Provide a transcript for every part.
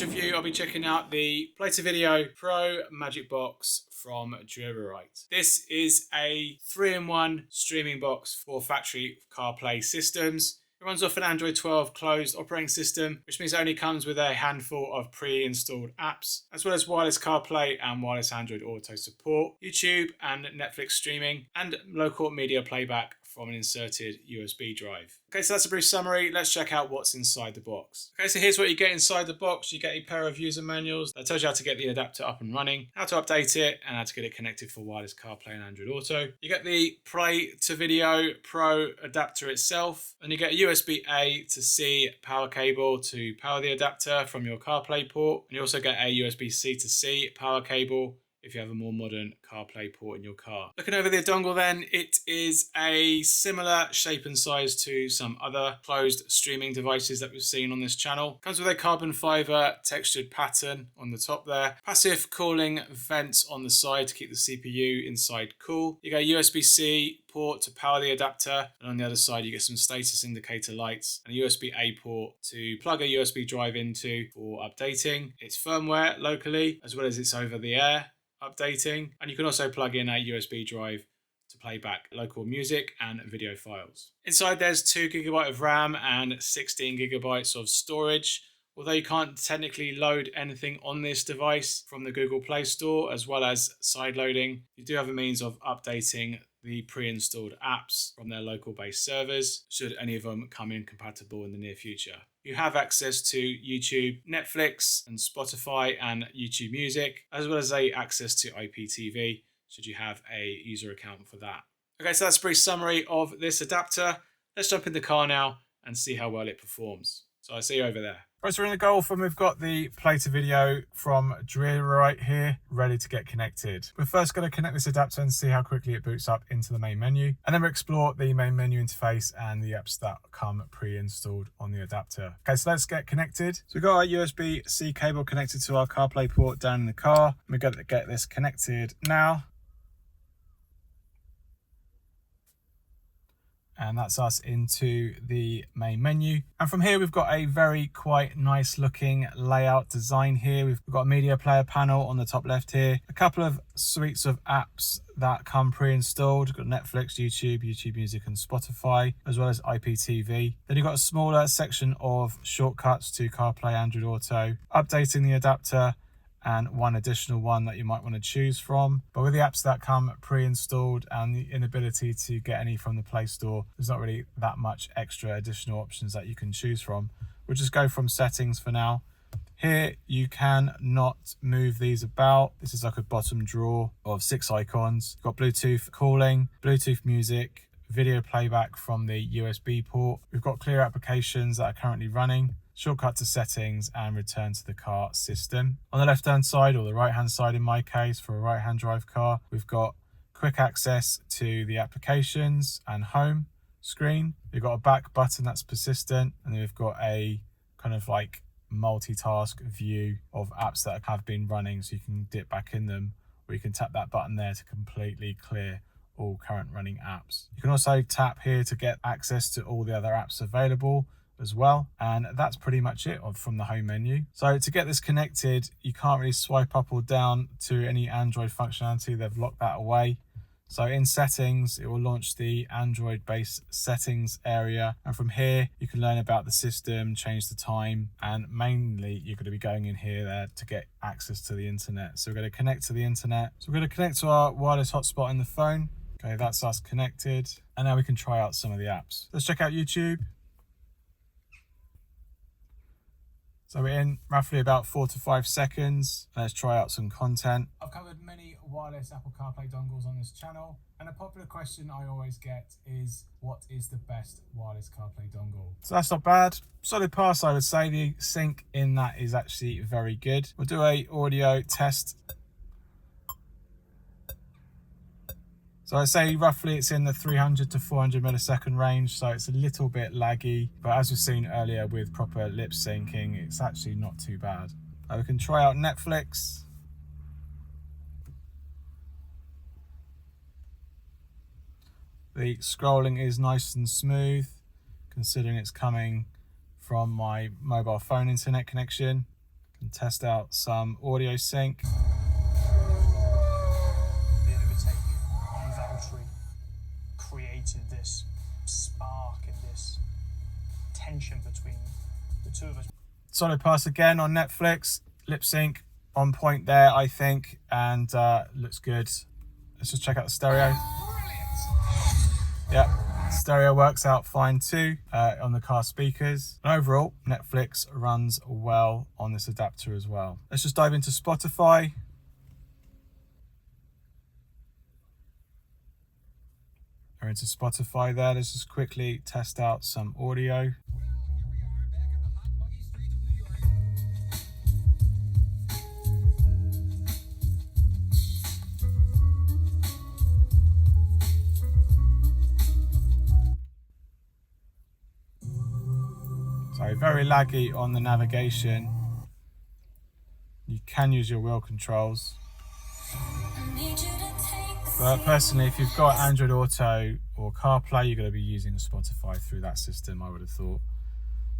this review, I'll be checking out the Play to Video Pro Magic Box from Dura-Rite. This is a 3-in-1 streaming box for factory CarPlay systems. It runs off an Android 12 closed operating system, which means it only comes with a handful of pre-installed apps, as well as wireless CarPlay and wireless Android Auto support, YouTube and Netflix streaming, and local media playback from an inserted USB drive. Okay, so that's a brief summary. Let's check out what's inside the box. Okay, so here's what you get inside the box. You get a pair of user manuals that tells you how to get the adapter up and running, how to update it, and how to get it connected for wireless CarPlay and Android Auto. You get the Play to Video Pro adapter itself, and you get a USB-A to C power cable to power the adapter from your CarPlay port, and you also get a USB-C to C power cable if you have a more modern CarPlay port in your car. Looking over the dongle then, it is a similar shape and size to some other closed streaming devices that we've seen on this channel. Comes with a carbon fiber textured pattern on the top there. Passive cooling vents on the side to keep the CPU inside cool. You get a USB-C port to power the adapter, and on the other side you get some status indicator lights and a USB-A port to plug a USB drive into for updating its firmware locally, as well as its over-the-air updating, and you can also plug in a USB drive to play back local music and video files. Inside there's 2GB of RAM and 16GB of storage. Although you can't technically load anything on this device from the Google Play Store, as well as side loading, you do have a means of updating the pre-installed apps from their local based servers, should any of them come in compatible in the near future. You have access to YouTube, Netflix and Spotify and YouTube Music, as well as access to IPTV, should you have a user account for that. Okay, so that's a brief summary of this adapter. Let's jump in the car now and see how well it performs. So I'll see you over there. Right, so we're in the Golf and we've got the Play to Video from Dura-Rite here, ready to get connected. We're first going to connect this adapter and see how quickly it boots up into the main menu. And then we'll explore the main menu interface and the apps that come pre-installed on the adapter. Okay, so let's get connected. So we've got our USB-C cable connected to our CarPlay port down in the car. We're going to get this connected now. And that's us into the main menu. And from here, we've got a very quite nice looking layout design here. We've got a media player panel on the top left here. A couple of suites of apps that come pre-installed. We've got Netflix, YouTube, YouTube Music and Spotify, as well as IPTV. Then you've got a smaller section of shortcuts to CarPlay, Android Auto, updating the adapter, and one additional one that you might want to choose from. But with the apps that come pre-installed and the inability to get any from the Play Store, there's not really that much extra additional options that you can choose from. We'll just go from settings for now. Here you can not move these about. This is like a bottom drawer of 6 icons. You've got Bluetooth calling, Bluetooth music, video playback from the USB port. We've got clear applications that are currently running, shortcut to settings, and return to the car system. On the left hand side, or the right hand side in my case for a right hand drive car, we've got quick access to the applications and home screen. We've got a back button that's persistent, and then we've got a kind of like multitask view of apps that have been running, so you can dip back in them, or you can tap that button there to completely clear all current running apps. You can also tap here to get access to all the other apps available as well, and that's pretty much it from the home menu. So to get this connected, you can't really swipe up or down to any Android functionality. They've locked that away. So in settings, it will launch the Android based settings area, and from here you can learn about the system, change the time, and mainly you're going to be going in here there to get access to the internet. So we're going to connect to the internet. So we're going to connect to our wireless hotspot in the phone. Okay, that's us connected, and now we can try out some of the apps. Let's check out YouTube. So we're in roughly about 4 to 5 seconds. Let's try out some content. I've covered many wireless Apple CarPlay dongles on this channel, and a popular question I always get is, what is the best wireless CarPlay dongle? So that's not bad. Solid pass, I would say. The sync in that is actually very good. We'll do a audio test. So I'd say roughly it's in the 300 to 400 millisecond range, so it's a little bit laggy, but as we've seen earlier with proper lip syncing, it's actually not too bad. We can try out Netflix. The scrolling is nice and smooth, considering it's coming from my mobile phone internet connection. and test out some audio sync. The overtake on Valtteri created this spark and this tension between the two of us. Solid Pass again on Netflix. Lip sync on point there, I think, and looks good. Let's just check out the stereo. Yep, stereo works out fine too on the car speakers. And overall, Netflix runs well on this adapter as well. Let's just dive into Spotify. We're into Spotify there. Let's just quickly test out some audio. So very laggy on the navigation. You can use your wheel controls. But personally, if you've got Android Auto or CarPlay, you're going to be using Spotify through that system, I would have thought.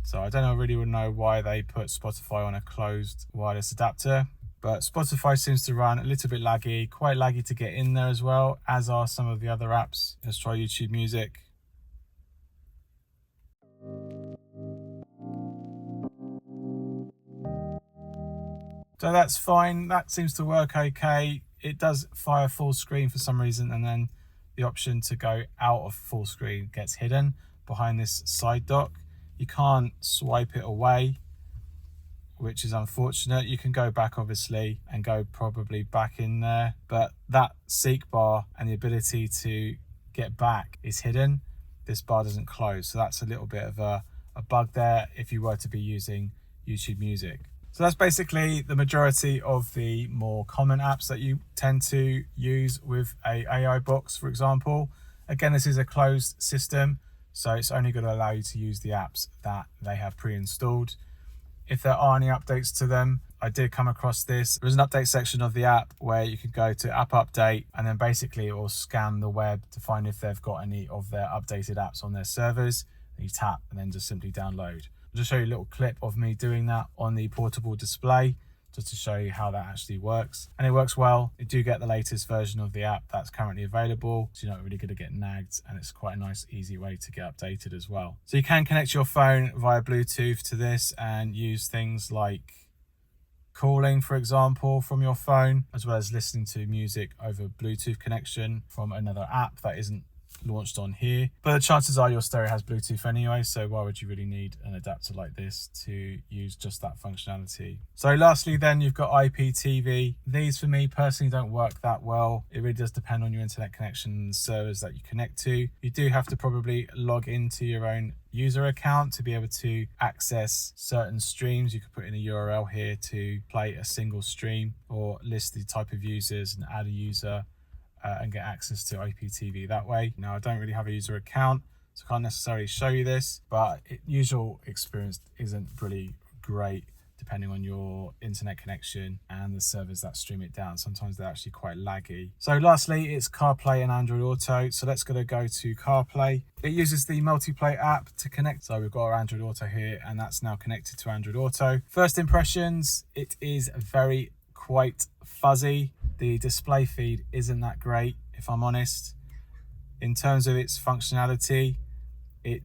So I don't really know why they put Spotify on a closed wireless adapter. But Spotify seems to run a little bit laggy, quite laggy to get in there as well, as are some of the other apps. Let's try YouTube Music. So that's fine, that seems to work okay. It does fire full screen for some reason, and then the option to go out of full screen gets hidden behind this side dock. You can't swipe it away, which is unfortunate. You can go back obviously and go probably back in there, but that seek bar and the ability to get back is hidden. This bar doesn't close, so that's a little bit of a bug there if you were to be using YouTube Music. So that's basically the majority of the more common apps that you tend to use with a AI box, for example. Again, this is a closed system, so it's only going to allow you to use the apps that they have pre-installed. If there are any updates to them, I did come across this. There's an update section of the app where you can go to app update, and then basically it will scan the web to find if they've got any of their updated apps on their servers. And you tap and then just simply download. I'll just show you a little clip of me doing that on the portable display, just to show you how that actually works. And it works well. You do get the latest version of the app that's currently available, so you're not really going to get nagged, and it's quite a nice, easy way to get updated as well. So you can connect your phone via Bluetooth to this and use things like calling, for example, from your phone, as well as listening to music over Bluetooth connection from another app that isn't launched on here. But the chances are your stereo has Bluetooth anyway, so why would you really need an adapter like this to use just that functionality? So lastly then, you've got IPTV. These for me personally don't work that well. It really does depend on your internet connection and the servers that you connect to. You do have to probably log into your own user account to be able to access certain streams. You could put in a URL here to play a single stream, or list the type of users and add a user and get access to IPTV that way. Now, I don't really have a user account, so I can't necessarily show you this, but usual experience isn't really great depending on your internet connection and the servers that stream it down. Sometimes they're actually quite laggy. So lastly, it's CarPlay and Android Auto. So let's go to CarPlay. It uses the Multiplay app to connect. So we've got our Android Auto here, and that's now connected to Android Auto. First impressions, it is quite fuzzy. The display feed isn't that great, if I'm honest. In terms of its functionality, it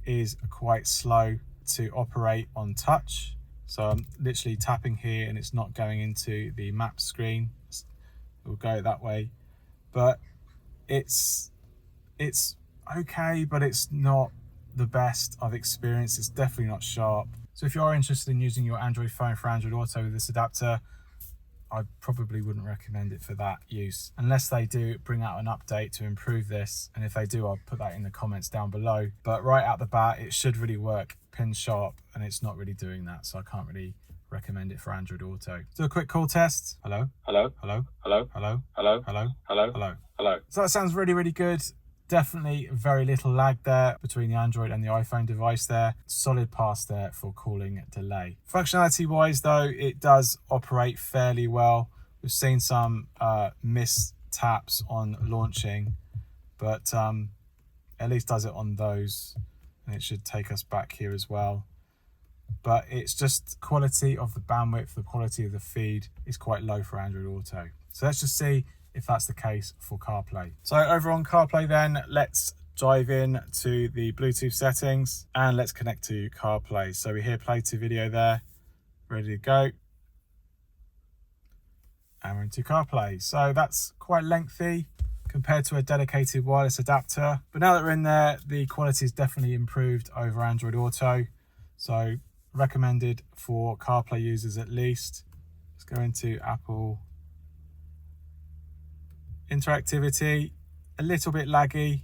is quite slow to operate on touch. So I'm literally tapping here and it's not going into the map screen. We'll go that way, but it's okay, but it's not the best I've experienced. It's definitely not sharp. So if you are interested in using your Android phone for Android Auto with this adapter, I probably wouldn't recommend it for that use, unless they do bring out an update to improve this. And if they do, I'll put that in the comments down below. But right out the bat, it should really work pin sharp, and it's not really doing that, so I can't really recommend it for Android Auto. Do a quick call test. Hello? Hello? Hello? Hello? Hello? Hello? Hello? Hello? Hello? Hello? So that sounds really, really good. Definitely very little lag there between the Android and the iPhone device there. Solid pass there for calling delay. Functionality wise though, it does operate fairly well. We've seen some mistaps on launching, but at least does it on those. And it should take us back here as well. but it's just quality of the bandwidth, the quality of the feed is quite low for Android Auto. So let's just see if that's the case for CarPlay. So over on CarPlay then, let's dive in to the Bluetooth settings and let's connect to CarPlay. So we hear play to video there, ready to go. And we're into CarPlay. So that's quite lengthy compared to a dedicated wireless adapter. But now that we're in there, the quality is definitely improved over Android Auto. So recommended for CarPlay users at least. Let's go into Apple. Interactivity, a little bit laggy,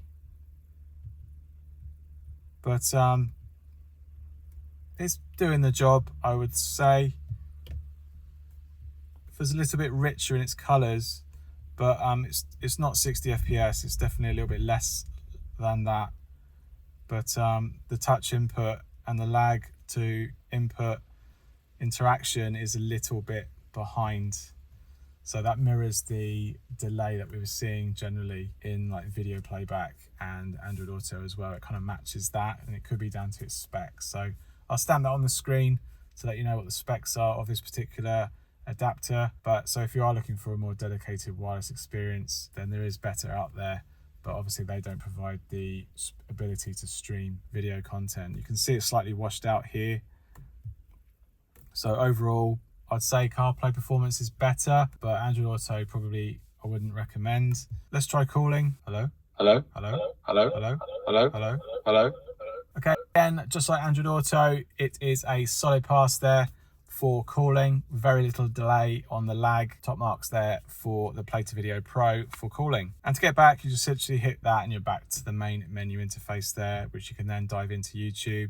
but it's doing the job, I would say. It's a little bit richer in its colors, but it's not 60 FPS. It's definitely a little bit less than that. But the touch input and the lag to input interaction is a little bit behind. So that mirrors the delay that we were seeing generally in like video playback and Android Auto as well. It kind of matches that, and it could be down to its specs. So I'll stamp that on the screen to let you know what the specs are of this particular adapter. But so if you are looking for a more dedicated wireless experience, then there is better out there, but obviously they don't provide the ability to stream video content. You can see it's slightly washed out here. So overall, I'd say CarPlay performance is better, but Android Auto probably I wouldn't recommend. Let's try calling. Hello? Hello? Hello? Hello? Hello? Hello? Hello? Hello? Okay, again, just like Android Auto, it is a solid pass there for calling. Very little delay on the lag. Top marks there for the Play to Video Pro for calling. And to get back, you just literally hit that and you're back to the main menu interface there, which you can then dive into YouTube.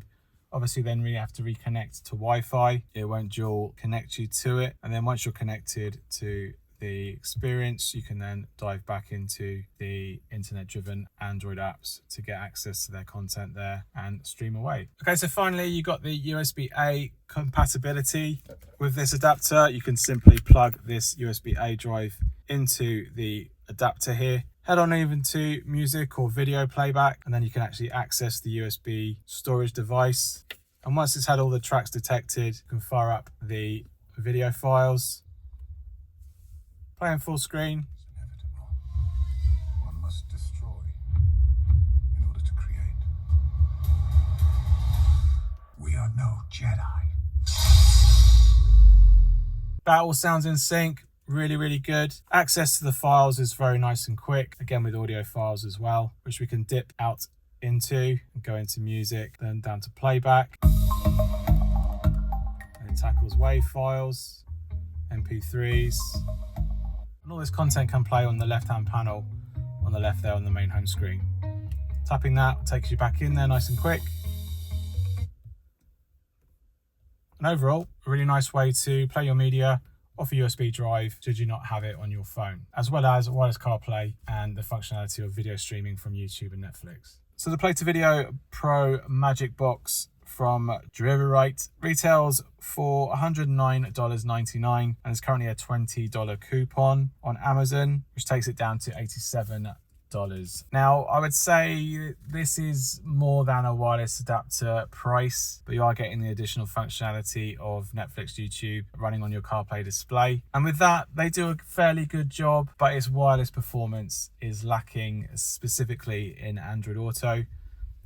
Obviously then we have to reconnect to Wi-Fi. It won't dual connect you to it. And then once you're connected to the experience, you can then dive back into the internet-driven Android apps to get access to their content there and stream away. Okay, so finally you got the USB-A compatibility. With this adapter, you can simply plug this USB-A drive into the adapter here. Head on even to music or video playback, and then you can actually access the USB storage device. And once it's had all the tracks detected, you can fire up the video files. Play in full screen. It's inevitable. One must destroy in order to create. We are no Jedi. That all sounds in sync. Really, really good. Access to the files is very nice and quick. Again, with audio files as well, which we can dip out into and go into music, then down to playback. And it tackles WAV files, MP3s. And all this content can play on the left-hand panel on the left there on the main home screen. Tapping that takes you back in there nice and quick. And overall, a really nice way to play your media off a USB drive should you not have it on your phone, as well as wireless CarPlay and the functionality of video streaming from YouTube and Netflix. So the Play to Video Pro Magic Box from Dura-Rite retails for $109.99 and is currently a $20 coupon on Amazon, which takes it down to $87. Now, I would say this is more than a wireless adapter price, but you are getting the additional functionality of Netflix, YouTube running on your CarPlay display. And with that, they do a fairly good job, but its wireless performance is lacking, specifically in Android Auto.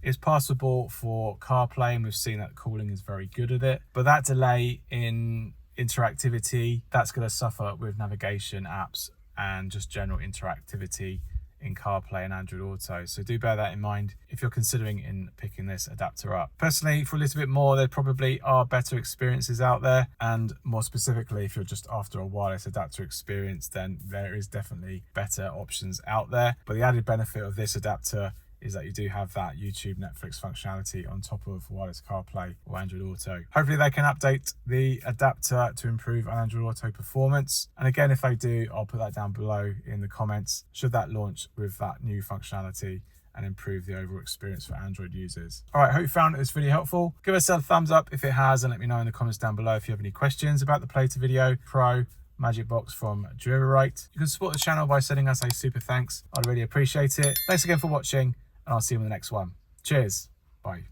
It's passable for CarPlay, and we've seen that calling is very good at it. But that delay in interactivity, that's going to suffer with navigation apps and just general interactivity in CarPlay and Android Auto. So do bear that in mind if you're considering in picking this adapter up. Personally, for a little bit more, there probably are better experiences out there. And more specifically, if you're just after a wireless adapter experience, then there is definitely better options out there. But the added benefit of this adapter is that you do have that YouTube, Netflix functionality on top of wireless CarPlay or Android Auto. Hopefully they can update the adapter to improve on Android Auto performance. And again, if they do, I'll put that down below in the comments, should that launch with that new functionality and improve the overall experience for Android users. All right, hope you found this video helpful. Give us a thumbs up if it has, and let me know in the comments down below if you have any questions about the Play to Video Pro Magic Box from Dura-Rite. You can support the channel by sending us a super thanks. I'd really appreciate it. Thanks again for watching, and I'll see you in the next one. Cheers. Bye.